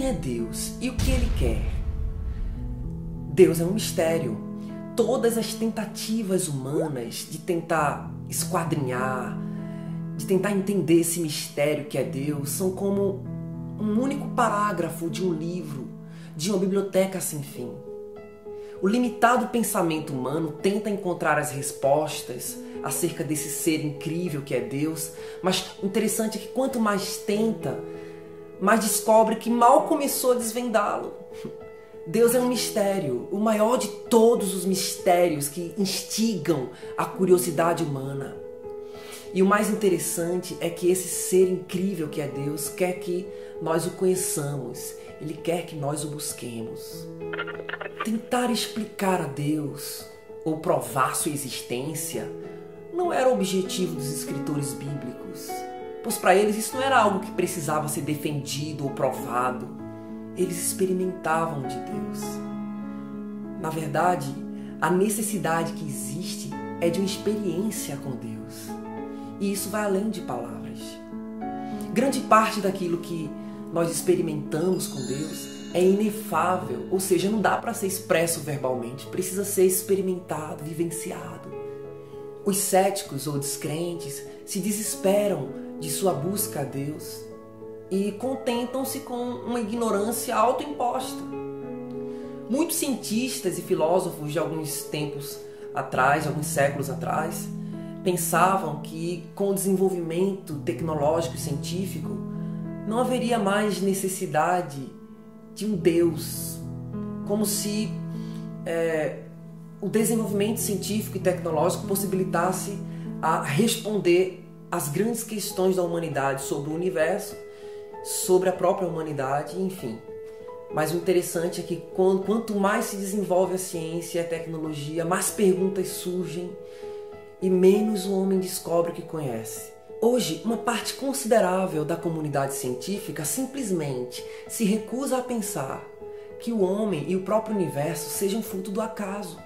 Quem é Deus e o que Ele quer? Deus é um mistério. Todas as tentativas humanas de tentar esquadrinhar, de tentar entender esse mistério que é Deus, são como um único parágrafo de um livro, de uma biblioteca sem fim. O limitado pensamento humano tenta encontrar as respostas acerca desse ser incrível que é Deus, mas o interessante é que quanto mais tenta, mais descobre que mal começou a desvendá-lo. Deus é um mistério, o maior de todos os mistérios que instigam a curiosidade humana. E o mais interessante é que esse ser incrível que é Deus quer que nós o conheçamos. Ele quer que nós o busquemos. Tentar explicar a Deus ou provar sua existência não era o objetivo dos escritores bíblicos, pois para eles isso não era algo que precisava ser defendido ou provado. Eles experimentavam de Deus. Na verdade, a necessidade que existe é de uma experiência com Deus. E isso vai além de palavras. Grande parte daquilo que nós experimentamos com Deus é inefável, ou seja, não dá para ser expresso verbalmente, precisa ser experimentado, vivenciado. Os céticos ou descrentes se desesperam de sua busca a Deus e contentam-se com uma ignorância autoimposta. Muitos cientistas e filósofos de alguns tempos atrás, alguns séculos atrás, pensavam que com o desenvolvimento tecnológico e científico não haveria mais necessidade de um Deus, como se o desenvolvimento científico e tecnológico possibilitasse a responder às grandes questões da humanidade sobre o universo, sobre a própria humanidade, enfim. Mas o interessante é que quanto mais se desenvolve a ciência e a tecnologia, mais perguntas surgem e menos o homem descobre o que conhece. Hoje, uma parte considerável da comunidade científica simplesmente se recusa a pensar que o homem e o próprio universo sejam fruto do acaso.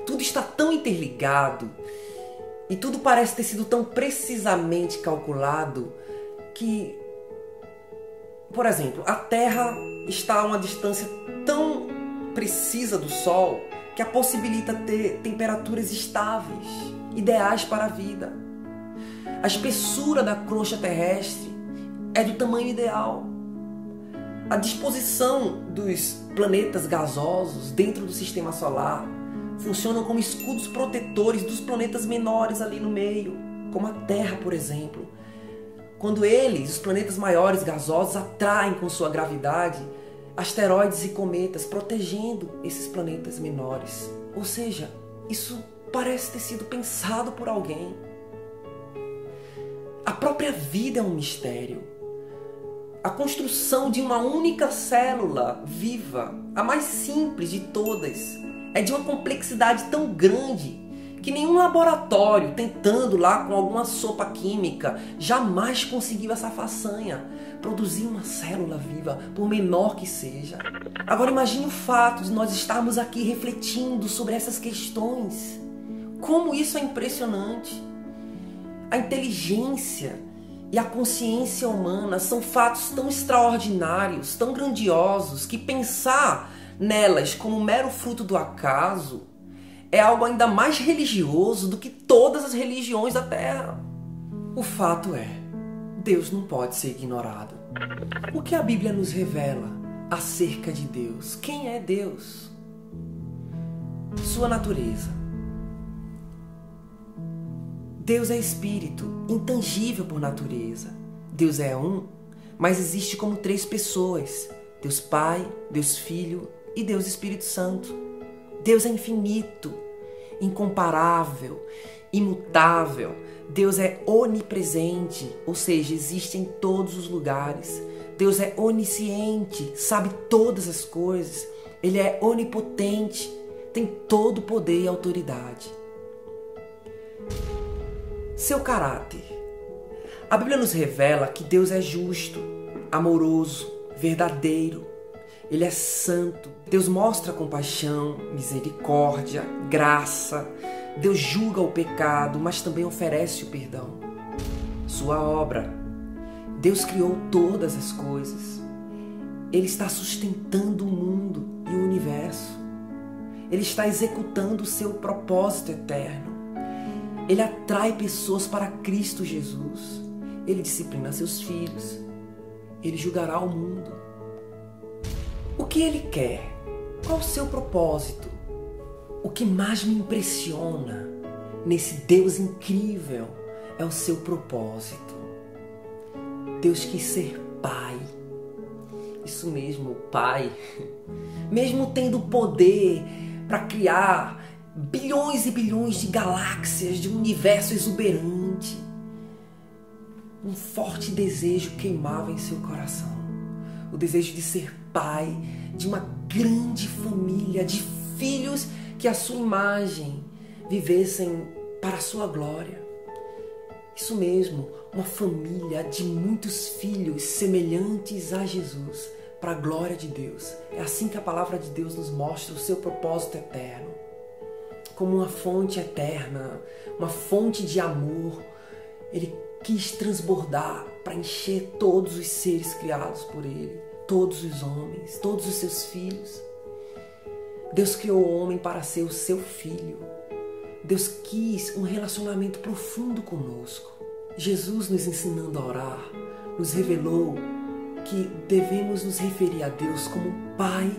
Tudo está tão interligado e tudo parece ter sido tão precisamente calculado que, por exemplo, a Terra está a uma distância tão precisa do Sol que a possibilita ter temperaturas estáveis, ideais para a vida. A espessura da crosta terrestre é do tamanho ideal. A disposição dos planetas gasosos dentro do sistema solar funcionam como escudos protetores dos planetas menores ali no meio, como a Terra, por exemplo. Quando os planetas maiores gasosos, atraem com sua gravidade asteroides e cometas, protegendo esses planetas menores. Ou seja, isso parece ter sido pensado por alguém. A própria vida é um mistério. A construção de uma única célula viva, a mais simples de todas, é de uma complexidade tão grande que nenhum laboratório tentando lá com alguma sopa química jamais conseguiu essa façanha, produzir uma célula viva, por menor que seja. Agora imagine o fato de nós estarmos aqui refletindo sobre essas questões. Como isso é impressionante! A inteligência e a consciência humana são fatos tão extraordinários, tão grandiosos, que pensar nelas como mero fruto do acaso é algo ainda mais religioso do que todas as religiões da Terra. O fato é, Deus não pode ser ignorado. O que a Bíblia nos revela acerca de Deus? Quem é Deus? Sua natureza. Deus é espírito, intangível por natureza. Deus é um, mas existe como três pessoas: Deus Pai, Deus Filho e Deus Espírito Santo. Deus é infinito, incomparável, imutável. Deus é onipresente, ou seja, existe em todos os lugares. Deus é onisciente, sabe todas as coisas. Ele é onipotente, tem todo o poder e autoridade. Seu caráter. A Bíblia nos revela que Deus é justo, amoroso, verdadeiro. Ele é santo. Deus mostra compaixão, misericórdia, graça. Deus julga o pecado, mas também oferece o perdão. Sua obra. Deus criou todas as coisas. Ele está sustentando o mundo e o universo. Ele está executando o seu propósito eterno. Ele atrai pessoas para Cristo Jesus. Ele disciplina seus filhos. Ele julgará o mundo. O que Ele quer? Qual o seu propósito? O que mais me impressiona nesse Deus incrível é o seu propósito. Deus quis ser Pai. Isso mesmo, Pai. Mesmo tendo poder para criar bilhões e bilhões de galáxias, de um universo exuberante, um forte desejo queimava em seu coração. O desejo de ser pai de uma grande família de filhos que à sua imagem vivessem para a sua glória. Isso mesmo, uma família de muitos filhos semelhantes a Jesus, para a glória de Deus. É assim que a palavra de Deus nos mostra o seu propósito eterno. Como uma fonte eterna, uma fonte de amor, Ele quis transbordar para encher todos os seres criados por Ele, todos os homens, todos os seus filhos. Deus criou o homem para ser o seu filho. Deus quis um relacionamento profundo conosco. Jesus, nos ensinando a orar, nos revelou que devemos nos referir a Deus como Pai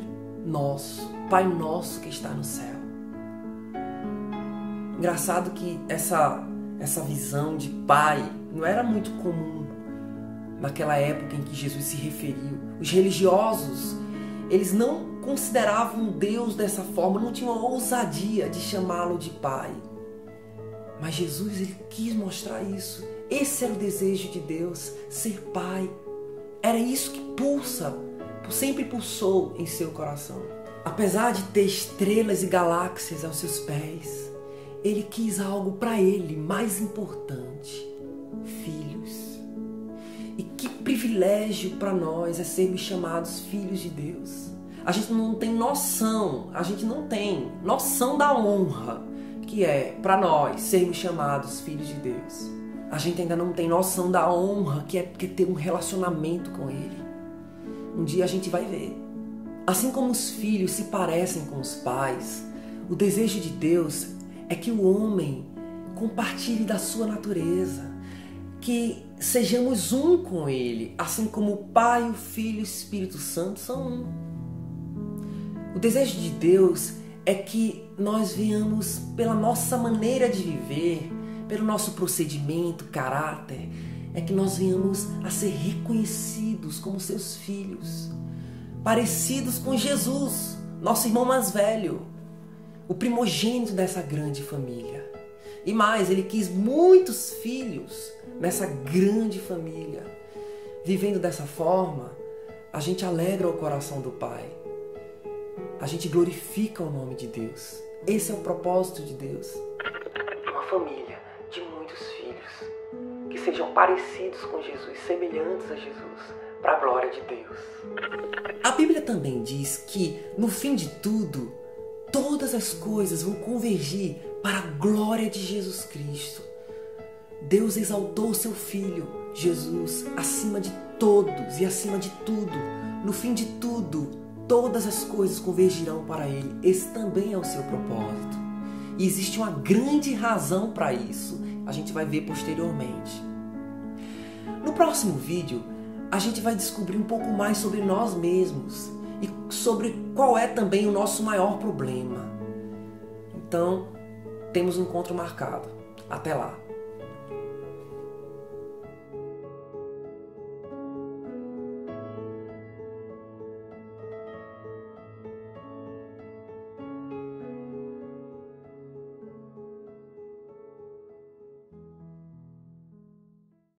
Nosso que está no céu. Engraçado que essa visão de Pai não era muito comum naquela época em que Jesus se referiu. Os religiosos, eles não consideravam Deus dessa forma, não tinham a ousadia de chamá-lo de Pai. Mas Jesus, Ele quis mostrar isso. Esse era o desejo de Deus, ser Pai. Era isso que sempre pulsou em seu coração. Apesar de ter estrelas e galáxias aos seus pés, Ele quis algo para Ele mais importante: filhos. E que privilégio para nós é sermos chamados filhos de Deus. A gente não tem noção da honra que é para nós sermos chamados filhos de Deus. A gente ainda não tem noção da honra que é ter um relacionamento com Ele. Um dia a gente vai ver. Assim como os filhos se parecem com os pais, o desejo de Deus é que o homem compartilhe da sua natureza, que sejamos um com Ele, assim como o Pai, o Filho e o Espírito Santo são um. O desejo de Deus é que nós venhamos, pela nossa maneira de viver, pelo nosso procedimento, caráter, é que nós venhamos a ser reconhecidos como seus filhos, parecidos com Jesus, nosso irmão mais velho, o primogênito dessa grande família. E mais, Ele quis muitos filhos nessa grande família. Vivendo dessa forma, a gente alegra o coração do Pai. A gente glorifica o nome de Deus. Esse é o propósito de Deus. Uma família de muitos filhos que sejam parecidos com Jesus, semelhantes a Jesus, para a glória de Deus. A Bíblia também diz que, no fim de tudo, todas as coisas vão convergir para a glória de Jesus Cristo. Deus exaltou o seu Filho, Jesus, acima de todos e acima de tudo. No fim de tudo, todas as coisas convergirão para Ele. Esse também é o seu propósito. E existe uma grande razão para isso. A gente vai ver posteriormente. No próximo vídeo, a gente vai descobrir um pouco mais sobre nós mesmos e sobre qual é também o nosso maior problema. Então, temos um encontro marcado. Até lá!